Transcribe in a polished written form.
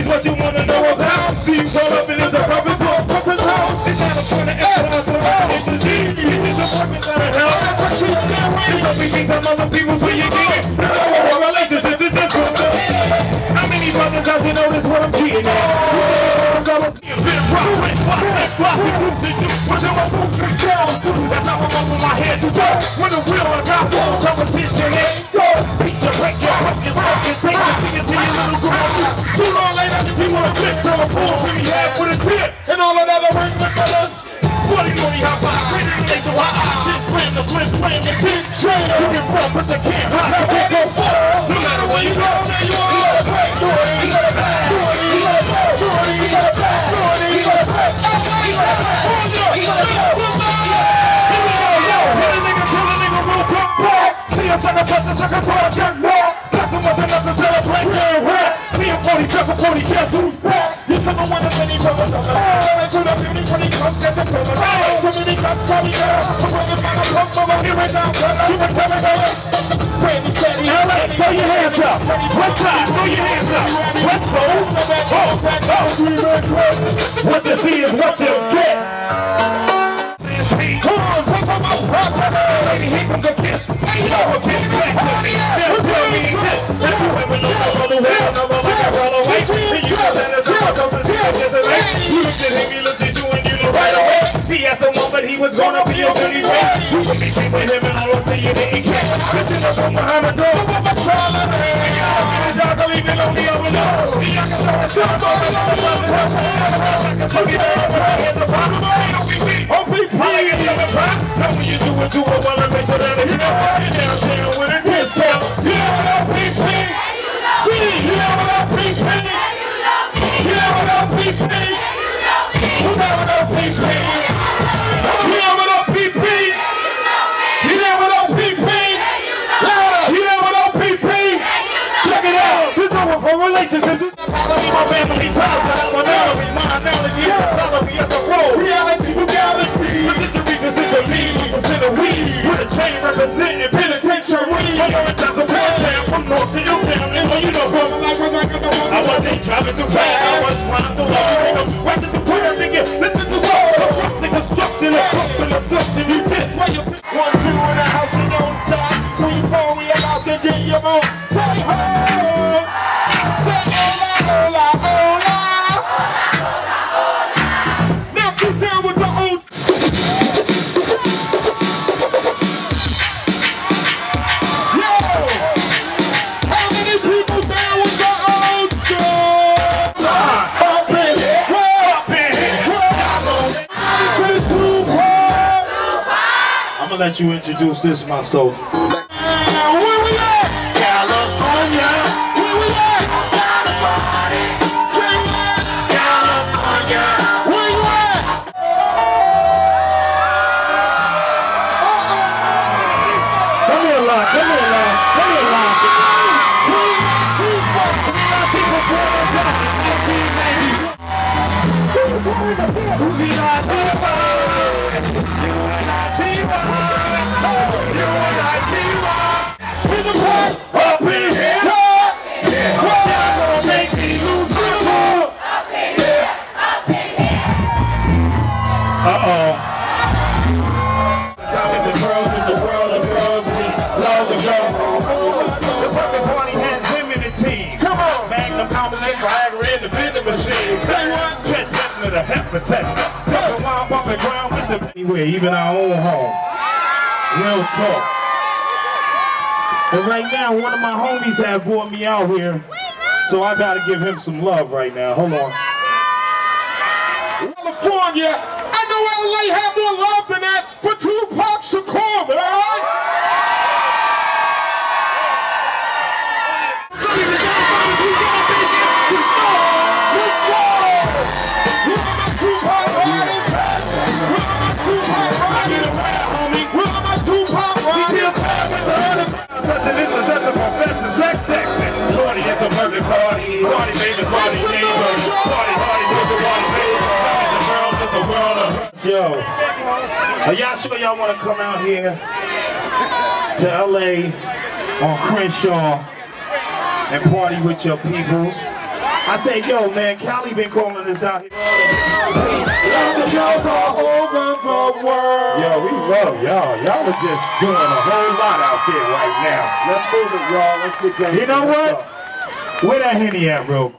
What you wanna know about? Do you call up and it's a purpose for a purpose? She's not a point of effort. It's the G. It's a purpose out of hell. That's what she's doing. It's a big thing some other people see you get it. Now our relationship is just so good. How many brothers out there know this what I'm getting at? That's how I'm over my head to go. When the wheel I got full competition and go. Beat your break, your hook, your smoke, your take your sing it to your little girl. Sooner or later, you wanna flip till a fool see me half with a tip. And all of that ring with colors. Sporty, money, hop on. Pretty relate to our eyes. Just slam the flip, playing the big train. You can run, but you can't hide. You can't go far. No matter where you go, there you are. You gotta break, do it, you gotta back. Do it, you gotta break, do it, you gotta back. Do it, you gotta break. You gotta break, you gotta break. Sucker, project walk. Custom wasn't enough to celebrate their rap. See him 47, 40, guess who's back? You come on one of many brothers on the line. To the beauty when he comes, get the pillar. So many cops, probably girl. I'm bringing back a pump over here and down. You were telling her. Brandy, Teddy, LA, throw your hands up. West side, throw your hands up. West Coast, what you see is what you get. Come on, take on my property. Baby, here comes the kiss. You know what kiss back to me. They'll tell me shit. If you ever look up on the wheel, I'm like a roll away. Then you know that it's all goes to see it as a lady. You looked at him, he looked at you, and you knew right away. He asked someone, but he was gonna be a silly way. You could be seen with him, and all of a sudden you didn't care. Listen up from behind the door. But my trial of the hand. Y'all believe it on the other door. Y'all can throw a shot on it on the other hand. I can look it up, so it's a problem. Now when you do it well and make sure that it's downtown with a discount. You know what LPP? See, you know what LPP? You know what LPP? Who's that with LPP? You know what LPP? You know what LPP? You know what LPP? Check it out. This over for relationships. This is my family ties, but I'm analogy. My analogy is a salary as a role. Reality, you gotta see. With a chain representing penitentiary. I'm times of town from north to Newtown. And when you know from I wasn't driving too fast, I was flying too low. Watching the prayer nigga, listen to songs. So rough nigga constructing a pump and assumption. You diss where you 1, 2 in the house, you don't stop. 3, 4, we about to get your own. Say ho! Say hola, hola, hola. Now sit down with the old. Let you introduce this, my soldier. Where we at? California. Where we at? Outside the party. Sing it. California. Where you at? Come here, Lord. Come here, Lord. Come here, Lord. Anywhere, even our own home. Real talk. But right now, one of my homies have brought me out here, so I gotta give him some love right now. Hold on. California, I know LA had more love than that for Tupac Shakur, but alright? Party babies, party neighbors, party with the party babies. Boys and girls, it's a world of. Yo, are y'all sure y'all want to come out here to LA on Crenshaw and party with your peoples. I say, yo, man, Cali been calling us out here. Love the girls all over the world. Yo, we love y'all. Y'all are just doing a whole lot out there right now. Let's move it, y'all. Let's get going. You know what? Where that Henny at, bro?